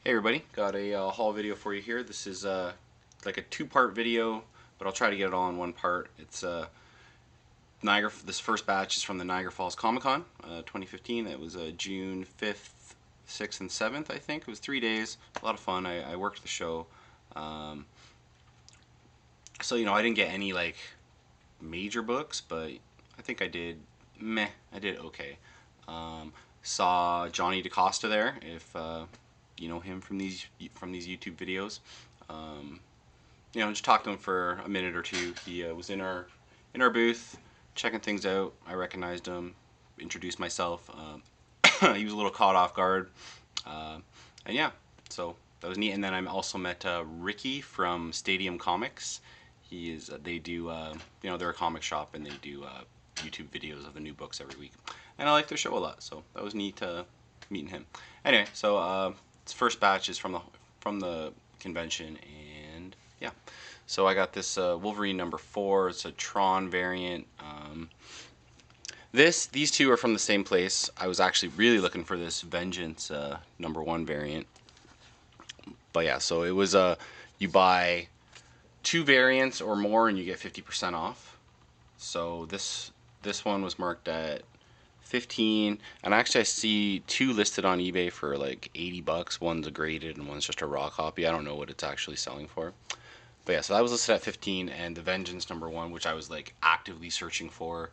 Hey everybody, got a haul video for you here. This is like a two-part video, but I'll try to get it all in one part. It's Niagara. This first batch is from the Niagara Falls Comic Con 2015. It was June 5th, 6th, and 7th, I think. It was 3 days. A lot of fun. I worked the show. So, I didn't get any like major books, but I think I did meh. I did okay. Saw Johnny DaCosta there. If you know him from these YouTube videos. Just talked to him for a minute or two. He was in our booth, checking things out. I recognized him, introduced myself. He was a little caught off guard, and yeah, so that was neat. And then I also met Ricky from Stadium Comics. He is. They do. They're a comic shop and they do YouTube videos of the new books every week. And I like their show a lot, so that was neat meeting him. Anyway, so this first batch is from the convention, and yeah. So I got this Wolverine number 4. It's a Tron variant. These two are from the same place. I was actually really looking for this Vengeance number 1 variant, but yeah. So it was you buy 2 variants or more and you get 50% off. So this one was marked at 15, and actually I see 2 listed on eBay for like 80 bucks. One's a graded and one's just a raw copy. I don't know what it's actually selling for. But yeah, so that was listed at 15, and the Vengeance number 1, which I was like actively searching for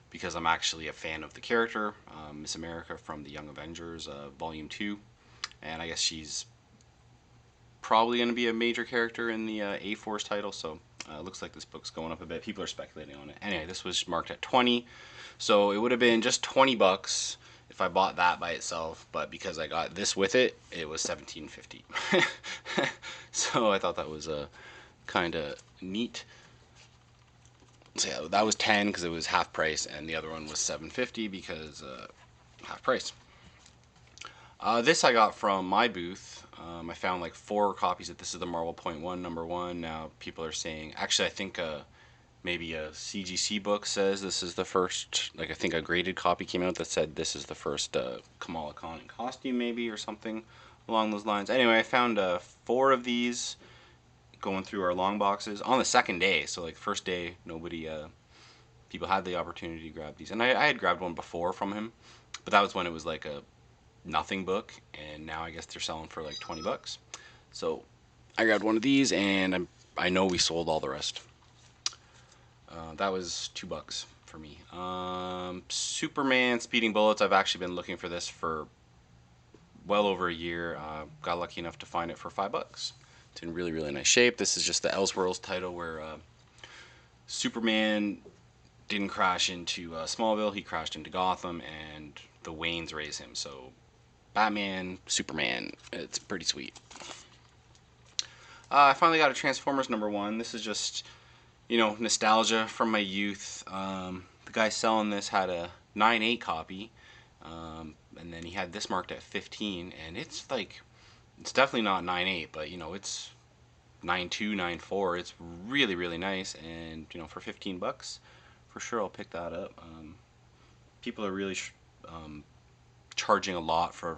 because I'm actually a fan of the character, Miss America from the Young Avengers Volume 2, and I guess she's probably going to be a major character in the A-Force title, so it looks like this book's going up a bit. People are speculating on it. Anyway, this was marked at 20, so it would have been just 20 bucks if I bought that by itself, but because I got this with it, it was $17.50. So I thought that was kind of neat. So yeah, that was 10 because it was half price, and the other one was $7.50 because half price. This I got from my booth. I found like 4 copies of this is the Marvel .1 number 1. Now people are saying, actually I think maybe a CGC book says this is the first, like I think a graded copy came out that said this is the first Kamala Khan in costume maybe, or something along those lines. Anyway, I found 4 of these going through our long boxes on the second day. So like first day, nobody, people had the opportunity to grab these. And I had grabbed one before from him, but that was when it was like a nothing book, and now I guess they're selling for like 20 bucks. So I grabbed one of these, and I know we sold all the rest. That was $2 for me. Superman Speeding Bullets. I've actually been looking for this for well over a year. Got lucky enough to find it for $5. It's in really, really nice shape. This is just the Elseworlds title where Superman didn't crash into Smallville. He crashed into Gotham, and the Waynes raise him. So Batman, Superman, it's pretty sweet. I finally got a Transformers number 1. This is just, nostalgia from my youth. The guy selling this had a 9.8 copy, and then he had this marked at 15, and it's like, it's definitely not 9.8, but it's 9.2, 9.4. It's really, really nice, and for 15 bucks, for sure I'll pick that up. People are really charging a lot for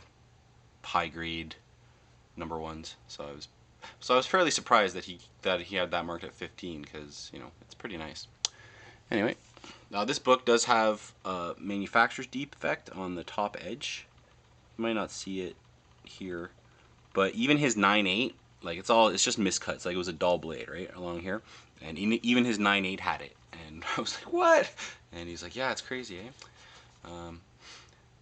high grade number 1s, so I was fairly surprised that he had that marked at 15, because it's pretty nice. Anyway, now this book does have a manufacturer's defect on the top edge. You might not see it here, but even his 9.8, like it's just miscuts. Like it was a dull blade right along here, and even his 9.8 had it, and I was like, what? And he's like, yeah, it's crazy, eh?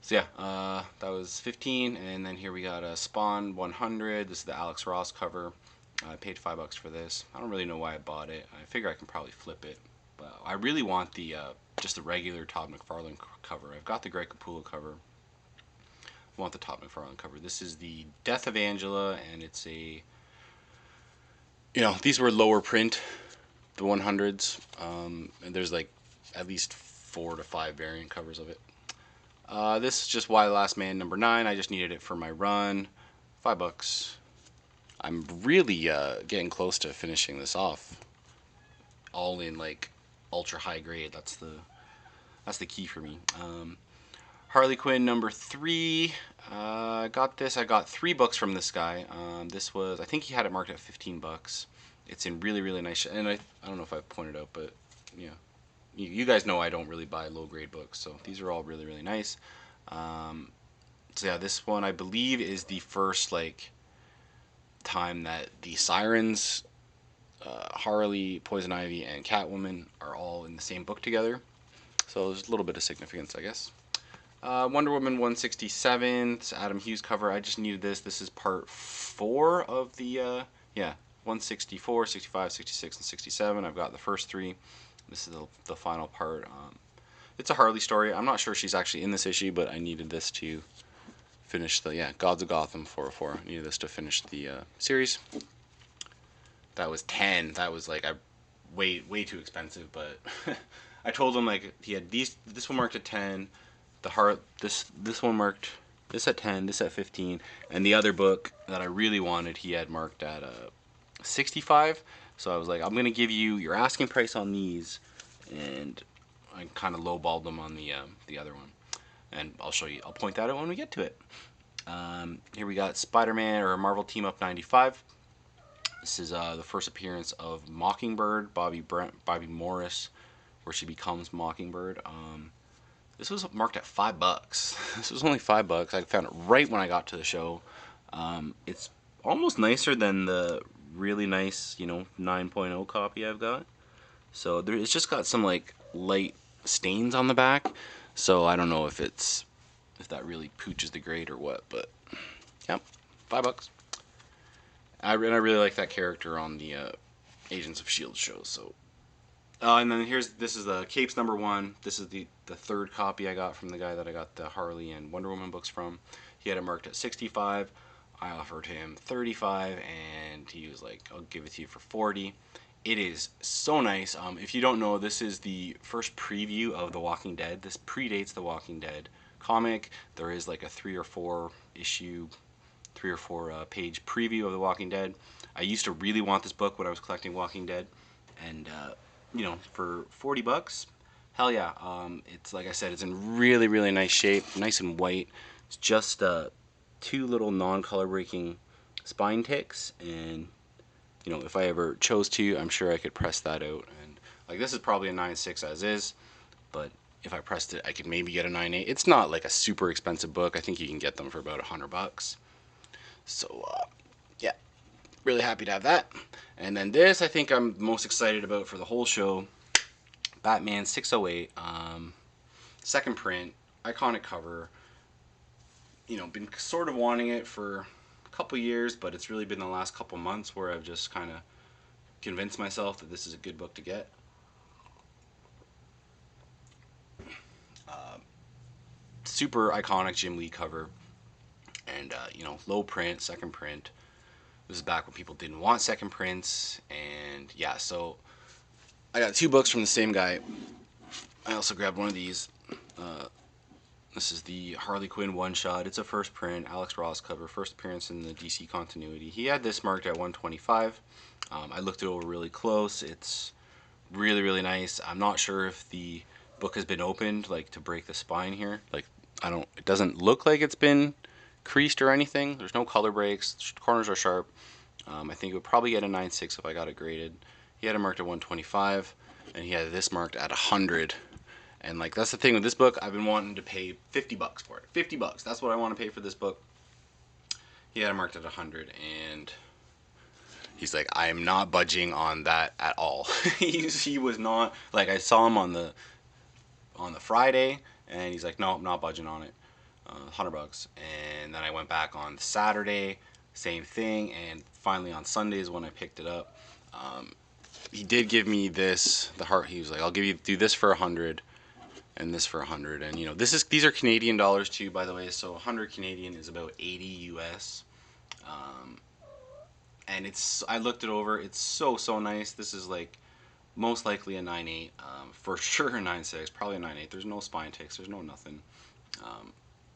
So yeah, that was 15, and then here we got a Spawn 100. This is the Alex Ross cover. I paid $5 for this. I don't really know why I bought it. I figure I can probably flip it, but I really want the just the regular Todd McFarlane cover. I've got the Greg Capullo cover. I want the Todd McFarlane cover. This is the Death of Angela, and it's a, these were lower print, the 100s, and there's like at least 4 to 5 variant covers of it. This is just Y the Last Man number 9. I just needed it for my run. $5. I'm really getting close to finishing this off. All in like ultra high grade. That's the key for me. Harley Quinn number 3. I got this. I got 3 books from this guy. This was, I think he had it marked at 15 bucks. It's in really, really nice, and I don't know if I've pointed out, but yeah, you guys know I don't really buy low grade books, so these are all really, really nice. So yeah, this one I believe is the first like time that the Sirens, Harley, Poison Ivy, and Catwoman are all in the same book together. So there's a little bit of significance, I guess. Wonder Woman 167. It's Adam Hughes cover. I just needed this. This is part 4 of the, yeah, 164, 65, 66, and 67. I've got the first 3. This is the final part. It's a Harley story. I'm not sure she's actually in this issue, but I needed this to finish the, yeah, Gods of Gotham 404. I needed this to finish the series. That was 10. That was like, way too expensive, but I told him like he had this one marked at 10. This one marked this at 10, this at 15, and the other book that I really wanted he had marked at 65. So I was like, I'm gonna give you your asking price on these, and I kind of lowballed them on the other one, and I'll show you. I'll point that out when we get to it. Here we got Spider-Man or Marvel Team Up 95. This is the first appearance of Mockingbird, Bobby Morris, where she becomes Mockingbird. This was marked at $5. This was only $5. I found it right when I got to the show. It's almost nicer than the really nice, 9.0 copy I've got. So it's just got some like light stains on the back. So I don't know if that really pooches the grade or what, but yeah, $5. I really like that character on the Agents of S.H.I.E.L.D. show. So, and then this is the Capes #1. This is the 3rd copy I got from the guy that I got the Harley and Wonder Woman books from. He had it marked at 65. I offered him 35, and he was like, "I'll give it to you for 40." It is so nice. If you don't know, this is the first preview of The Walking Dead. This predates The Walking Dead comic. There is like a 3 or 4 page preview of The Walking Dead. I used to really want this book when I was collecting Walking Dead, and for 40 bucks, hell yeah. It's like I said, it's in really, really nice shape, nice and white. It's just 2 little non-color breaking spine ticks, and if I ever chose to, I'm sure I could press that out. And like this is probably a 9.6 as is, but if I pressed it, I could maybe get a 9.8. It's not like a super expensive book. I think you can get them for about $100. So yeah, really happy to have that. And then this, I think I'm most excited about for the whole show. Batman 608, 2nd print, iconic cover. Been sort of wanting it for a couple years, but it's really been the last couple months where I've just kind of convinced myself that this is a good book to get. Super iconic Jim Lee cover, and low print, 2nd print. This is back when people didn't want 2nd prints, and yeah, so I got 2 books from the same guy. I also grabbed one of these. This is the Harley Quinn one-shot. It's a 1st print, Alex Ross cover, first appearance in the DC continuity. He had this marked at 125. I looked it over really close. It's really, really nice. I'm not sure if the book has been opened, like to break the spine here. Like, it doesn't look like it's been creased or anything. There's no color breaks. Corners are sharp. I think it would probably get a 9.6 if I got it graded. He had it marked at 125, and he had this marked at 100. And like that's the thing with this book, I've been wanting to pay $50 for it. $50. That's what I want to pay for this book. He had it marked at 100, and he's like, I am not budging on that at all. he was not like, I saw him on the Friday, and he's like, no, I'm not budging on it. $100. And then I went back on Saturday, same thing, and finally on Sunday is when I picked it up. He did give me this, he was like, I'll do this for 100 and this for 100, and these are Canadian dollars too, by the way, so 100 Canadian is about 80 US. And I looked it over, it's so nice. This is like most likely a 9.8, for sure a 9.6, probably a 9.8. There's no spine ticks, there's no nothing.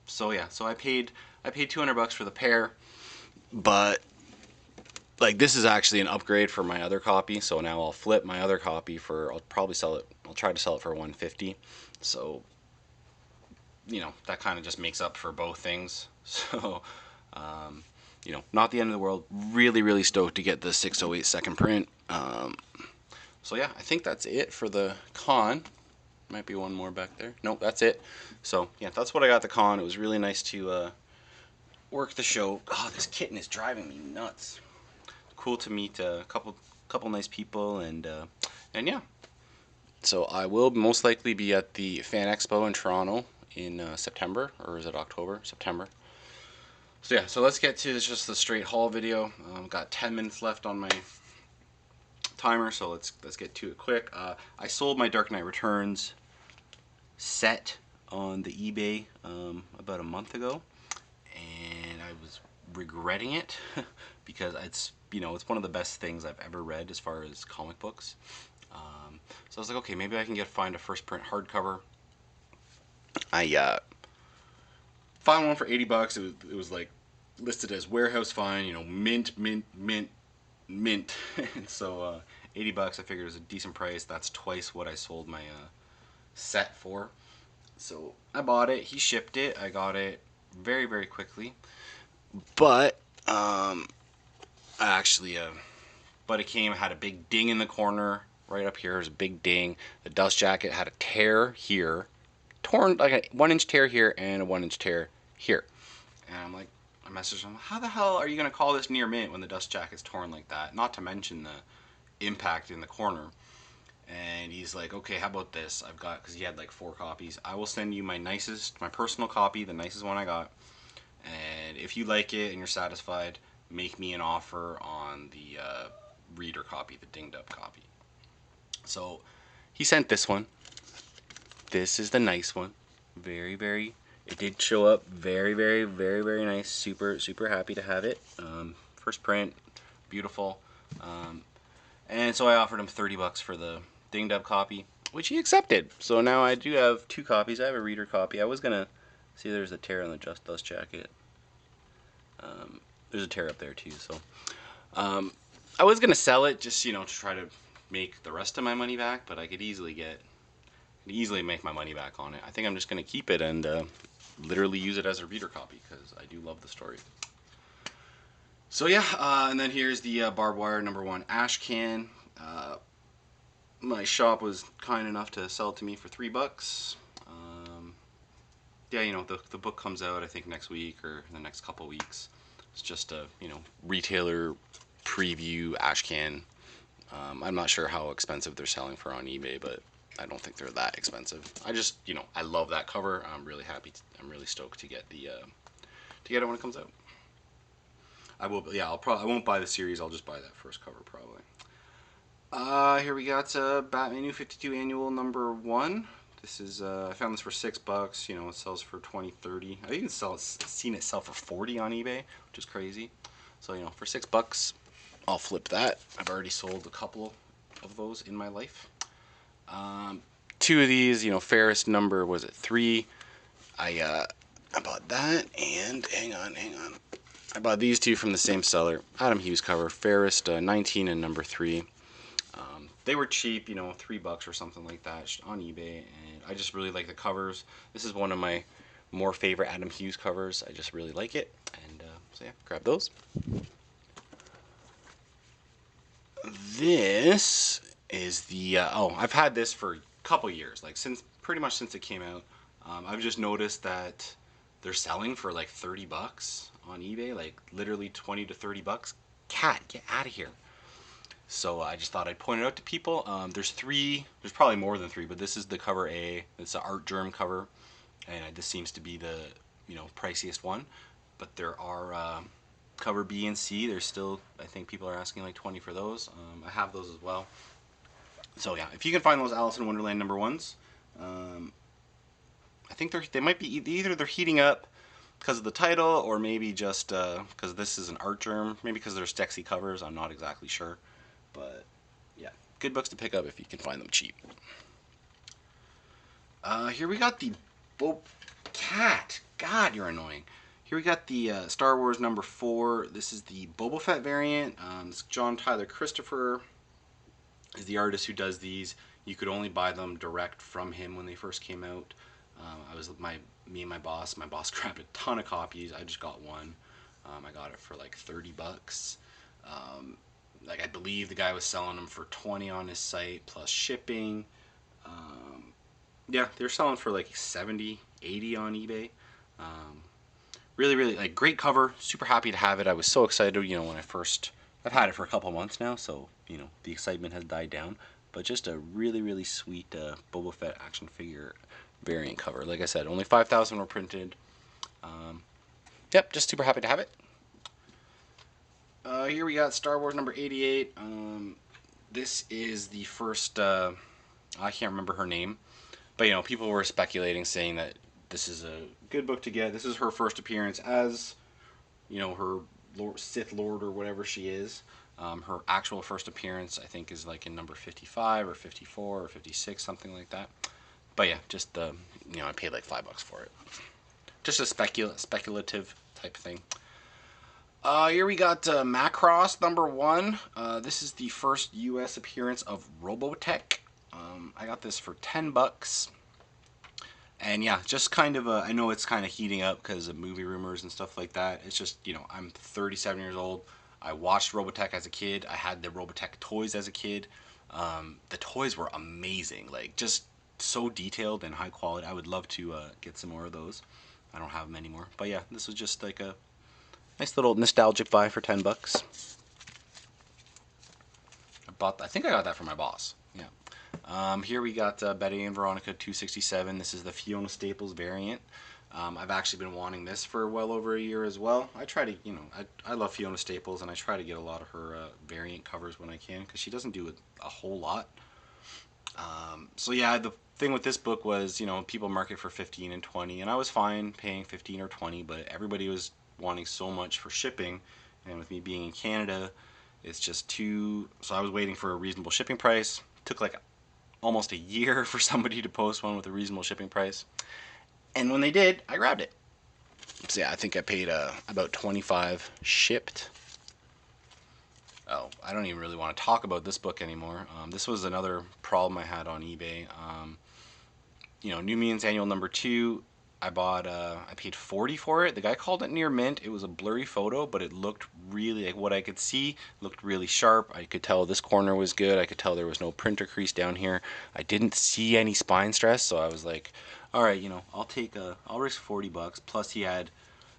So yeah, so I paid $200 for the pair, but like this is actually an upgrade for my other copy. So now I'll flip my other copy I'll try to sell it for 150. So you know, that kind of just makes up for both things. So, you know, not the end of the world. Really, really stoked to get the 608 second print. So yeah, I think that's it for the con. Might be one more back there. Nope, that's it. So yeah, that's what I got at the con. It was really nice to work the show. Oh, this kitten is driving me nuts. Cool to meet a couple nice people, and yeah. So I will most likely be at the Fan Expo in Toronto in September, or is it October? September. So yeah, so let's get to just the straight haul video. Got 10 minutes left on my timer, so let's get to it quick. I sold my Dark Knight Returns set on the eBay about a month ago, and I was regretting it because it's, you know, it's one of the best things I've ever read as far as comic books. So I was like, okay, maybe I can find a first print hardcover. I found one for $80. It was like listed as warehouse find, you know, mint. And so $80, I figured it was a decent price. That's twice what I sold my set for. So I bought it. He shipped it. I got it very, very quickly. But I actually, but it had a big ding in the corner right up here. There's a big ding. The dust jacket had a tear here, torn, like a 1-inch tear here and a 1-inch tear here. And I'm like, I messaged him, how the hell are you gonna call this near mint when the dust jacket's torn like that? Not to mention the impact in the corner. And he's like, okay, how about this? I've got, because he had like 4 copies. I will send you my personal copy, the nicest one I got. And if you like it and you're satisfied, make me an offer on the reader copy, the dinged up copy. So he sent this one. This is the nice one. Very, very, it did show up very, very, very, very nice. Super, super happy to have it. First print, beautiful. And so I offered him $30 for the dinged up copy, which he accepted. So now I do have 2 copies. I have a reader copy. I was gonna see, there's a tear on the dust jacket. There's a tear up there too. So I was gonna sell it just, you know, to try to make the rest of my money back, but I could easily make my money back on it. I think I'm just gonna keep it and literally use it as a reader copy because I do love the story. So yeah, and then here's the barbed wire #1 ash can. My shop was kind enough to sell it to me for $3. Yeah, you know, the book comes out I think next week or in the next couple weeks. It's just a, you know, retailer preview ash can. I'm not sure how expensive they're selling for on eBay, but I don't think they're that expensive. I just, you know, I love that cover. I'm really happy. I'm really stoked to get the to get it when it comes out. I will, yeah. I won't buy the series. I'll just buy that first cover probably. Here we got Batman New 52 Annual #1. This is I found this for $6. You know, it sells for 20, 30. I even seen it sell for 40 on eBay, which is crazy. So, you know, for $6, I'll flip that. I've already sold a couple of those in my life. 2 of these, you know, Ferris was it 3? I bought that, and hang on. I bought these 2 from the same seller. Adam Hughes cover, Ferris 19 and #3. They were cheap, you know, $3 or something like that on eBay, and I just really like the covers. This is one of my more favorite Adam Hughes covers. I just really like it, and so yeah, grab those. This is the I've had this for a couple years, like pretty much since it came out. I've just noticed that they're selling for like $30 on eBay, like literally 20 to $30. Cat, get out of here. So I just thought I'd point it out to people. There's probably more than 3, but this is the cover A. It's the Art Germ cover, and this seems to be the, you know, priciest one. But there are cover B and C. There's still, I think people are asking like 20 for those. I have those as well. So yeah, if you can find those Alice in Wonderland #1s, I think they might be either they're heating up because of the title, or maybe just because this is an Art Germ. Maybe because they're Stexy covers. I'm not exactly sure. But yeah, good books to pick up if you can find them cheap. Here we got the Cat. God, you're annoying. Here we got the Star Wars #4. This is the Boba Fett variant. This John Tyler Christopher is the artist who does these. You could only buy them direct from him when they first came out. My me and my boss grabbed a ton of copies. I just got one. I got it for like 30 bucks. Like I believe the guy was selling them for 20 on his site plus shipping. Yeah, they're selling for like 70, 80 on eBay. Really, really like great cover. Super happy to have it. I was so excited, you know, when I've had it for a couple months now, so you know the excitement has died down. But just a really, really sweet Boba Fett action figure variant cover. Like I said, only 5,000 were printed. Yep, just super happy to have it. Here we got Star Wars number 88. This is the first. I can't remember her name, but you know, people were speculating, saying that this is a good book to get. This is her first appearance as, you know, her Sith Lord or whatever she is. Her actual first appearance, I think, is like in number 55 or 54 or 56, something like that. But yeah, just you know, I paid like $5 for it. Just a speculative type thing. Here we got Macross number 1. This is the first U.S. appearance of Robotech. I got this for $10. And yeah, just kind of I know it's kind of heating up because of movie rumors and stuff like that. It's just, you know, I'm 37 years old. I watched Robotech as a kid. I had the Robotech toys as a kid. The toys were amazing, like just so detailed and high quality. I would love to get some more of those. I don't have them anymore. But yeah, this was just like a nice little nostalgic buy for $10. I think I got that from my boss. Yeah. Here we got Betty and Veronica 267. This is the Fiona Staples variant. I've actually been wanting this for well over a year as well. I try to, you know, I love Fiona Staples, and I try to get a lot of her variant covers when I can, because she doesn't do a whole lot. So yeah, the thing with this book was, you know, people market for 15 and 20, and I was fine paying 15 or 20, but everybody was wanting so much for shipping, and with me being in Canada, it's just too. So I was waiting for a reasonable shipping price. Took like almost a year for somebody to post one with a reasonable shipping price, and when they did, I grabbed it. So yeah, I think I paid about 25 shipped. Oh, I don't even really want to talk about this book anymore. This was another problem I had on eBay. You know, New Mutants Annual number 2. I paid 40 for it. The guy called it near mint. It was a blurry photo, but it looked really, like what I could see, looked really sharp. I could tell this corner was good. I could tell there was no printer crease down here. I didn't see any spine stress, so I was like, all right, you know, I'll risk $40. Plus it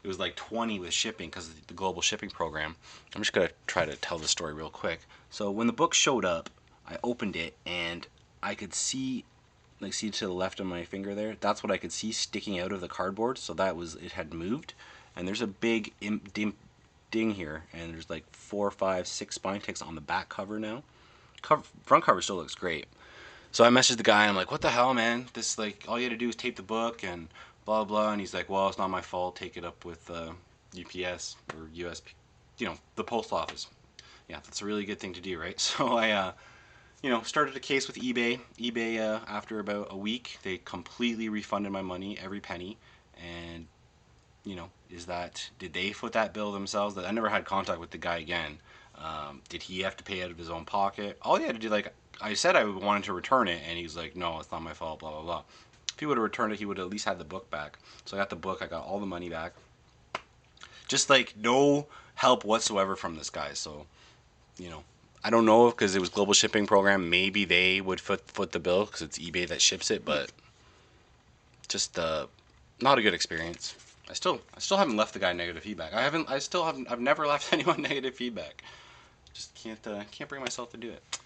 was like 20 with shipping because of the global shipping program. I'm just gonna try to tell the story real quick. So when the book showed up, I opened it and I could see, like, see to the left of my finger there, that's what I could see sticking out of the cardboard. So that was, it had moved, and there's a big ding here, and there's like 4, 5, 6 spine ticks on the back cover now. Front cover still looks great. So I messaged the guy and I'm like, what the hell, man, this, like, all you had to do is tape the book and blah blah. And he's like, well, it's not my fault, take it up with UPS or US, you know, the post office. Yeah, that's a really good thing to do, right? So I you know, started a case with eBay. eBay, after about a week, they completely refunded my money, every penny. And, you know, did they foot that bill themselves? I never had contact with the guy again. Did he have to pay out of his own pocket? All he had to do, like, I said I wanted to return it, and he's like, no, it's not my fault, blah, blah, blah. If he would have returned it, he would have at least had the book back. So I got the book, I got all the money back. Just, like, no help whatsoever from this guy. So, you know, I don't know, because it was global shipping program. Maybe they would foot the bill because it's eBay that ships it, but just not a good experience. I still haven't left the guy negative feedback. I've never left anyone negative feedback. Just can't bring myself to do it.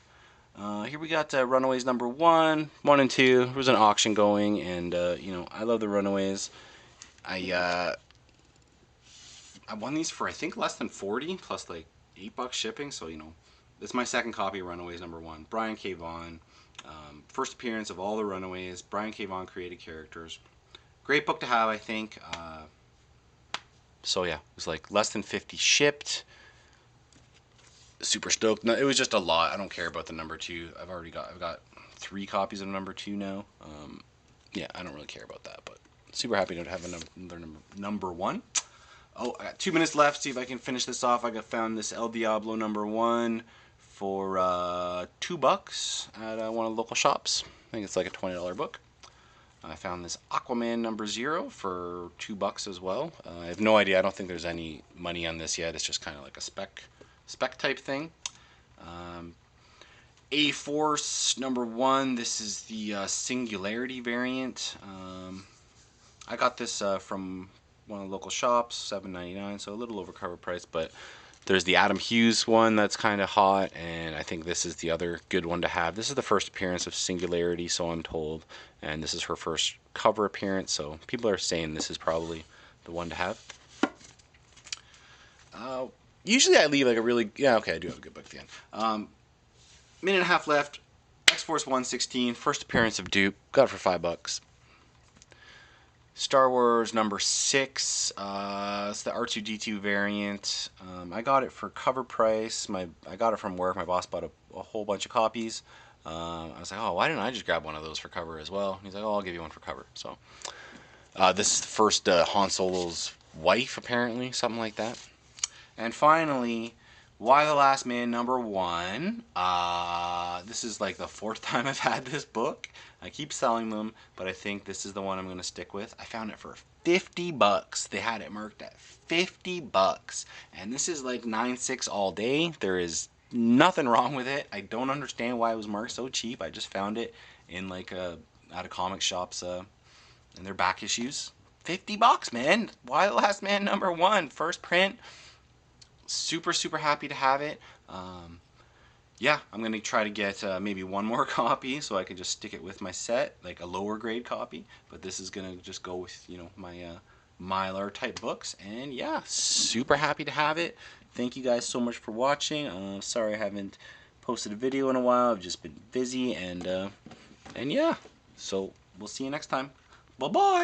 Here we got Runaways number 1 and 2. There was an auction going, and you know, I love the Runaways. I won these for, I think, less than 40 plus like $8 shipping. So, you know, this is my second copy of Runaways number 1. Brian K. Vaughan, first appearance of all the Runaways. Brian K. Vaughan created characters. Great book to have, I think. So yeah, it was like less than 50 shipped. Super stoked. No, it was just a lot. I don't care about the number 2. I've got 3 copies of number 2 now. Yeah, I don't really care about that, but super happy to have another number 1. Oh, I got 2 minutes left. See if I can finish this off. I found this El Diablo number 1 for $2 at one of the local shops. I think it's like a $20 book. I found this Aquaman #0 for $2 as well. I have no idea. I don't think there's any money on this yet. It's just kind of like a spec type thing. A-Force #1. This is the Singularity variant. I got this from one of the local shops, $7.99, so a little over cover price. But there's the Adam Hughes one that's kind of hot, and I think this is the other good one to have. This is the first appearance of Singularity, so I'm told, and this is her first cover appearance, so people are saying this is probably the one to have. Usually I leave like a really... Yeah, okay, I do have a good book at the end. Minute and a half left. X-Force 116, first appearance of Dupe. Got it for $5. Star Wars #6. It's the R2-D2 variant. I got it for cover price. I got it from work. My boss bought a whole bunch of copies. I was like, oh, why didn't I just grab one of those for cover as well? He's like, oh, I'll give you one for cover. So this is the first Han Solo's wife, apparently, something like that. And finally, Y the Last Man #1. This is like the 4th time I've had this book. I keep selling them, but I think this is the one I'm going to stick with. I found it for $50. They had it marked at $50. And this is like 9.6 all day. There is nothing wrong with it. I don't understand why it was marked so cheap. I just found it in like at a comic shops in their back issues. $50, man. Y the Last Man #1. First print. Super happy to have it. Yeah, I'm going to try to get maybe one more copy so I can just stick it with my set, like a lower grade copy. But this is going to just go with, you know, my Mylar type books. And yeah, super happy to have it. Thank you guys so much for watching. Sorry I haven't posted a video in a while. I've just been busy, and yeah. So we'll see you next time. Bye-bye.